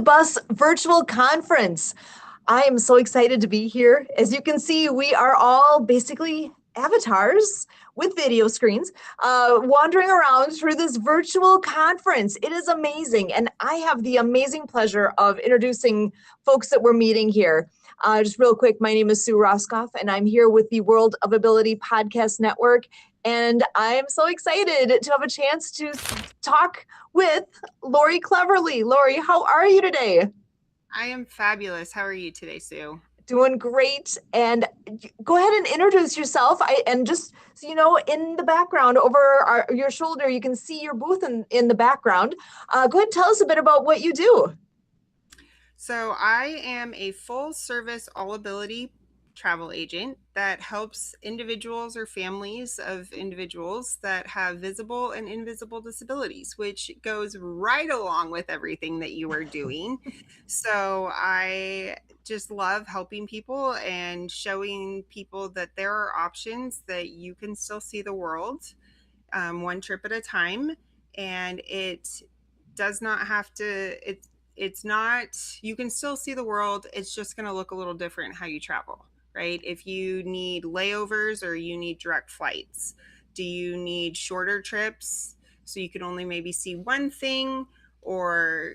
Bus virtual conference. I am so excited to be here. As you can see, we are all basically avatars with video screens wandering around through this virtual conference. It is amazing. And I have the amazing pleasure of introducing folks that we're meeting here. Just real quick, my name is Sue Roskoff, and I'm here with the World of Ability Podcast Network. And I'm so excited to have a chance to talk with Lori Cleverly. Lori, how are you today? I am fabulous. How are you today, Sue? Doing great. And go ahead and introduce yourself. And just so you know, in the background over your shoulder, you can see your booth in the background. Go ahead and tell us a bit about what you do. So, I am a full service all ability travel agent that helps individuals or families of individuals that have visible and invisible disabilities, which goes right along with everything that you are doing. So, I just love helping people and showing people that there are options that you can still see the world one trip at a time. And it does not have to, it's not, you can still see the world. It's just going to look a little different how you travel, right? If you need layovers or you need direct flights, do you need shorter trips so you can only maybe see one thing? Or,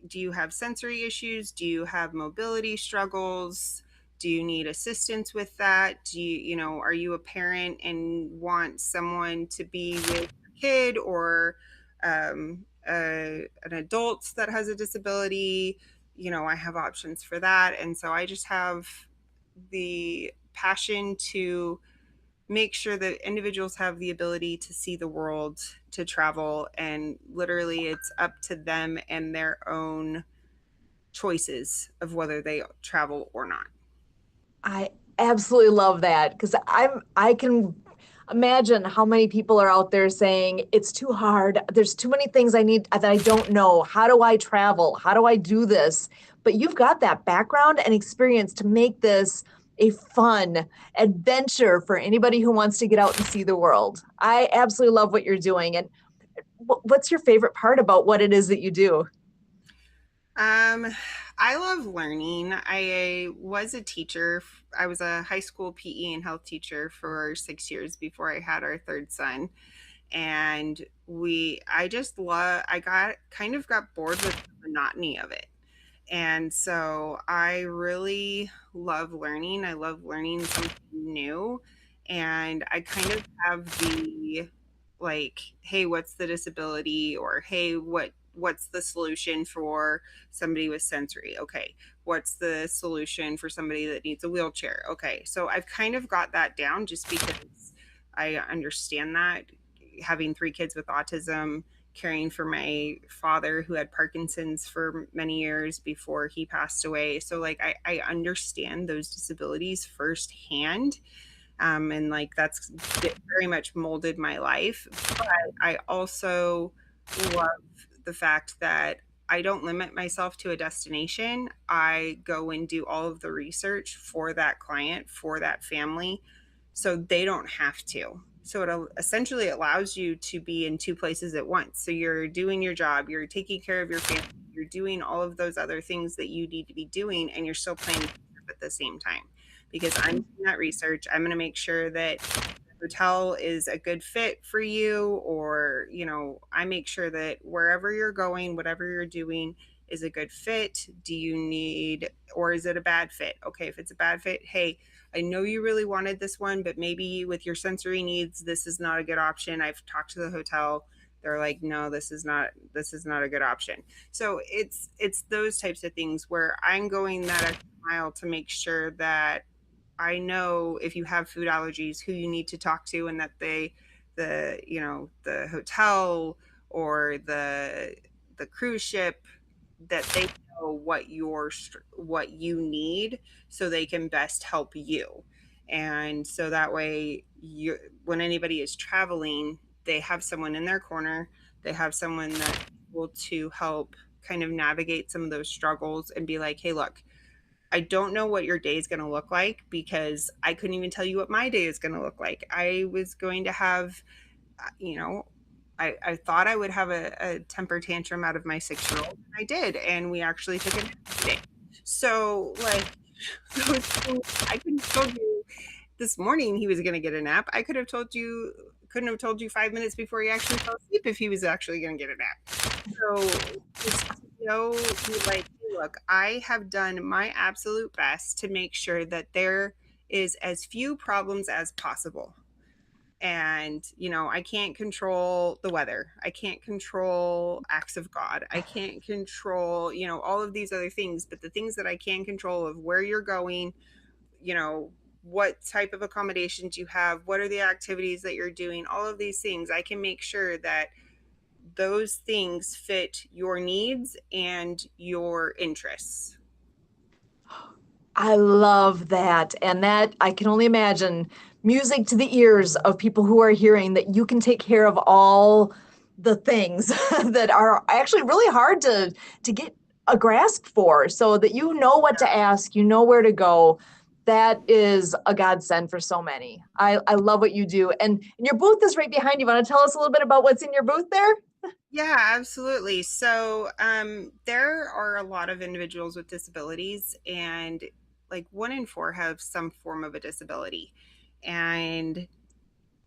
do you have sensory issues? Do you have mobility struggles? Do you need assistance with that? Are you a parent and want someone to be with your kid, or an adult that has a disability? I have options for that. And so I just have the passion to make sure that individuals have the ability to see the world, to travel, and literally it's up to them and their own choices of whether they travel or not. I absolutely love that because I can imagine how many people are out there saying it's too hard. There's too many things I need that I don't know. How do I travel? How do I do this? But you've got that background and experience to make this a fun adventure for anybody who wants to get out and see the world. I absolutely love what you're doing. And what's your favorite part about what it is that you do? Um, I love learning. I was a teacher. I was a high school PE and health teacher for 6 years before I had our third son. And I just love, I got bored with the monotony of it. And so I really love learning. I love learning something new. And I kind of have the, like, hey, what's the disability? Or hey, what's the solution for somebody with sensory? Okay. What's the solution for somebody that needs a wheelchair? Okay. So I've kind of got that down just because I understand that, having three kids with autism, caring for my father who had Parkinson's for many years before he passed away. So like I understand those disabilities firsthand. And like that's very much molded my life. But I also love the fact that I don't limit myself to a destination. I go and do all of the research for that client, for that family, so they don't have to. So it essentially allows you to be in two places at once. So you're doing your job, you're taking care of your family, you're doing all of those other things that you need to be doing, and you're still planning at the same time. Because I'm doing that research, I'm going to make sure that the hotel is a good fit for you, or, I make sure that wherever you're going, whatever you're doing, is a good fit. Do you need, or is it a bad fit? Okay, if it's a bad fit, hey, I know you really wanted this one, but maybe with your sensory needs, this is not a good option. I've talked to the hotel. They're like, no, this is not a good option. So it's those types of things where I'm going that extra mile to make sure that I know if you have food allergies, who you need to talk to, and that the hotel or the cruise ship, that they know what you need, so they can best help you. And so that way, when anybody is traveling, they have someone in their corner. They have someone that will to help kind of navigate some of those struggles and be like, hey, look, I don't know what your day is going to look like, because I couldn't even tell you what my day is going to look like. I was going to have, you know, I thought I would have a temper tantrum out of my 6-year-old, and I did, and we actually took a nap today. So like those things, I couldn't have told you this morning he was going to get a nap. I could have told you, couldn't have told you 5 minutes before he actually fell asleep if he was actually going to get a nap. So just to know, be like, hey, look, I have done my absolute best to make sure that there is as few problems as possible. And I can't control the weather, I can't control acts of God, I can't control all of these other things, but the things that I can control of where you're going, you know what type of accommodations you have, what are the activities that you're doing, all of these things, I can make sure that those things fit your needs and your interests. I love that. And that I can only imagine music to the ears of people who are hearing that you can take care of all the things that are actually really hard to get a grasp for, so that you know what to ask, you know where to go. That is a godsend for so many. I love what you do. And your booth is right behind you. Want to tell us a little bit about what's in your booth there? Yeah, absolutely. So there are a lot of individuals with disabilities, and like 1 in 4 have some form of a disability. And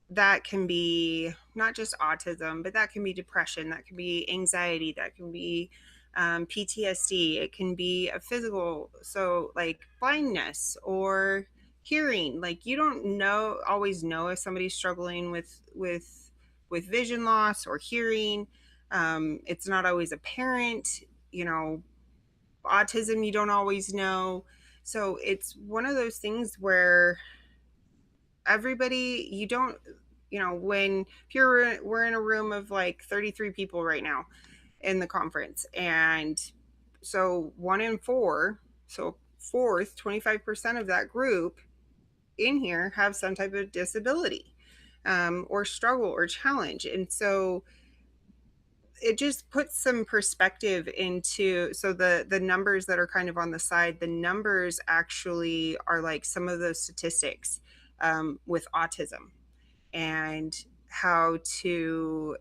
that can be not just autism, but that can be depression, that can be anxiety, that can be PTSD. It can be a physical, so like blindness or hearing. Like you don't always know if somebody's struggling with vision loss or hearing. It's not always apparent. You know, autism you don't always know. So it's one of those things where everybody you don't when if you're we're in a room of like 33 people right now in the conference, and so 1 in 4, so fourth 25% of that group in here have some type of disability, or struggle or challenge. And so it just puts some perspective into, so the numbers that are kind of on the side, the numbers actually are like some of those statistics with autism, and how to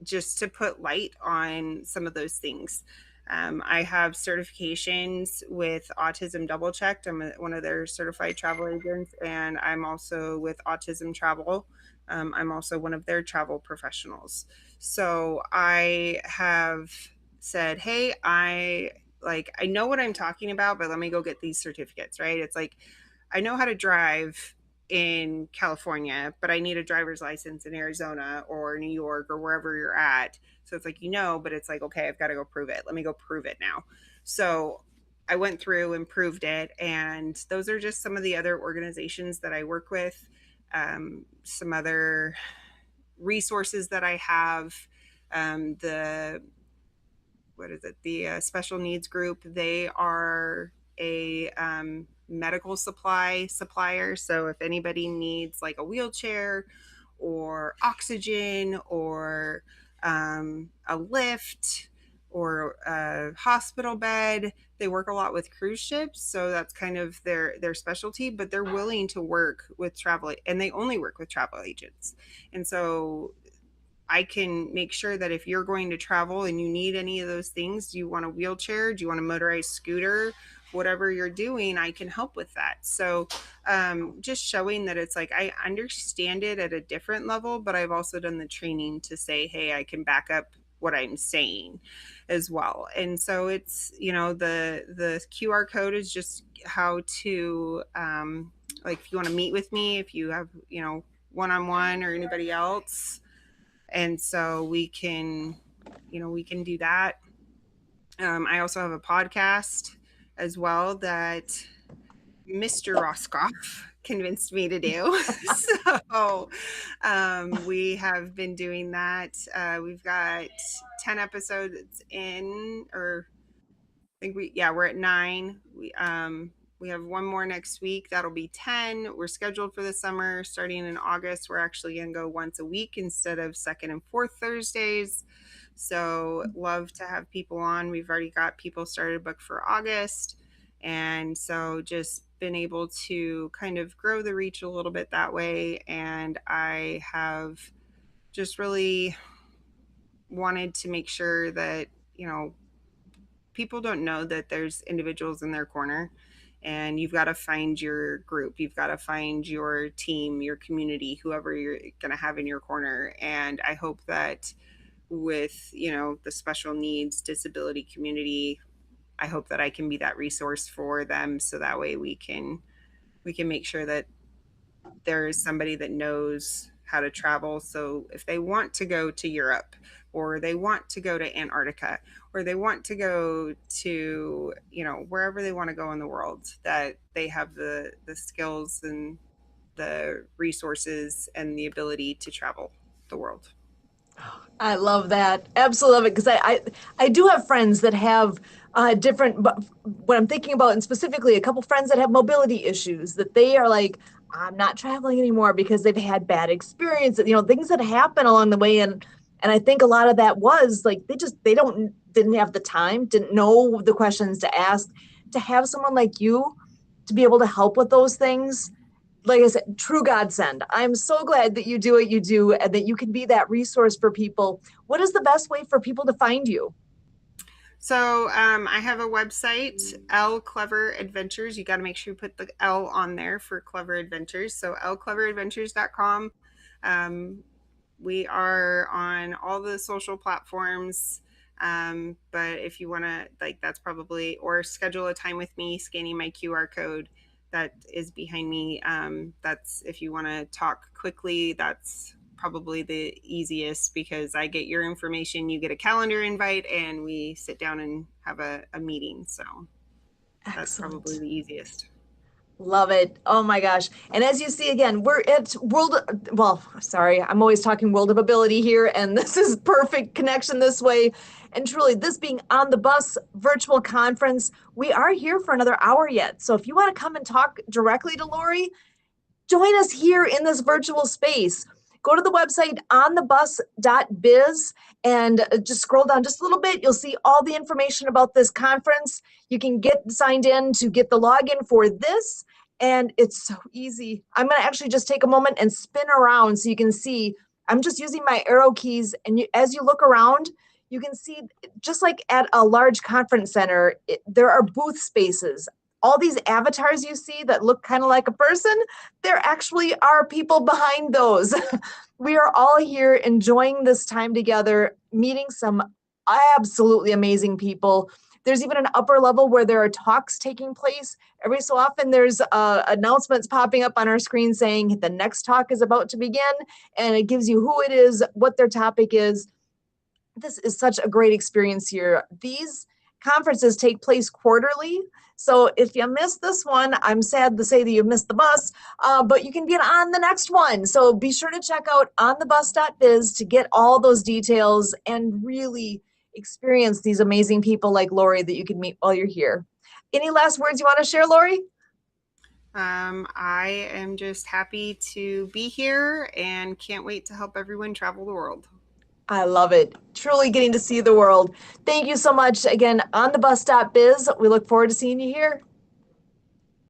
just to put light on some of those things. I have certifications with Autism Double Checked. I'm one of their certified travel agents, and I'm also with Autism Travel. I'm also one of their travel professionals. So I have said, hey, I know what I'm talking about, but let me go get these certificates, right? It's like I know how to drive in California, but I need a driver's license in Arizona or New York or wherever you're at. So it's like, but it's like, okay, I've got to go prove it. Let me go prove it now. So I went through and proved it. And those are just some of the other organizations that I work with, some other resources that I have. The what is it? The special needs group. They are a medical supply supplier. So if anybody needs like a wheelchair or oxygen or a lift or a hospital bed, they work a lot with cruise ships, so that's kind of their specialty. But they're willing to work with travel, and they only work with travel agents. And so I can make sure that if you're going to travel and you need any of those things, do you want a wheelchair? Do you want a motorized scooter? Whatever you're doing, I can help with that. So just showing that it's like I understand it at a different level, but I've also done the training to say, hey, I can back up what I'm saying as well. And so it's, the QR code is just how to, like if you want to meet with me, if you have, one-on-one or anybody else, and so we can do that. I also have a podcast as well that Mr. Roscoff convinced me to do. So we have been doing that. We've got 10 episodes in, or I think we're at 9. We have one more next week. That'll be 10. We're scheduled for the summer. Starting in August, we're actually going to go once a week instead of second and fourth Thursdays. So love to have people on. We've already got people started booked for August. And so just been able to kind of grow the reach a little bit that way. And I have just really wanted to make sure that, you know, people don't know that there's individuals in their corner, and you've got to find your group, you've got to find your team, your community, whoever you're going to have in your corner. And I hope that with, you know, the special needs disability community, I hope that I can be that resource for them, so that way we can make sure that there is somebody that knows how to travel. So if they want to go to Europe, or they want to go to Antarctica, or they want to go to, you know, wherever they want to go in the world, that they have the skills and the resources and the ability to travel the world. I love that. Absolutely love it. Because I do have friends that have different, but what I'm thinking about, and specifically a couple friends that have mobility issues, that they are like, I'm not traveling anymore because they've had bad experiences, you know, things that happen along the way. And I think a lot of that was like, didn't have the time, didn't know the questions to ask. To have someone like you to be able to help with those things, like I said, true godsend. I'm so glad that you do what you do and that you can be that resource for people. What is the best way for people to find you? So I have a website, L Clever Adventures. You got to make sure you put the L on there for Clever Adventures. So lcleveradventures.com. Um, we are on all the social platforms. But if you want to, like, that's probably, or schedule a time with me, scanning my QR code that is behind me. That's, if you want to talk quickly, that's probably the easiest, because I get your information, you get a calendar invite, and we sit down and have a meeting. So that's probably Excellent. the easiest. Love it. Oh my gosh. And as you see again, we're at well, sorry, I'm always talking World of Ability here, and this is perfect connection this way. And truly, this being On the Bus virtual conference, we are here for another hour yet. So if you want to come and talk directly to Lori, join us here in this virtual space. Go to the website onthebus.biz and just scroll down just a little bit. You'll see all the information about this conference. You can get signed in to get the login for this. And it's so easy. I'm going to actually just take a moment and spin around so you can see. I'm just using my arrow keys. And as you look around, you can see, just like at a large conference center, there are booth spaces. All these avatars you see that look kind of like a person, there actually are people behind those. We are all here enjoying this time together, meeting some absolutely amazing people. There's even an upper level where there are talks taking place. Every so often, there's announcements popping up on our screen saying the next talk is about to begin, and it gives you who it is, what their topic is. This is such a great experience here. These conferences take place quarterly. So if you missed this one, I'm sad to say that you missed the bus, but you can get on the next one. So be sure to check out onthebus.biz to get all those details and really experience these amazing people like Lori that you can meet while you're here. Any last words you want to share, Lori? I am just happy to be here and can't wait to help everyone travel the world. I love it. Truly getting to see the world. Thank you so much. Again, onthebus.biz. We look forward to seeing you here.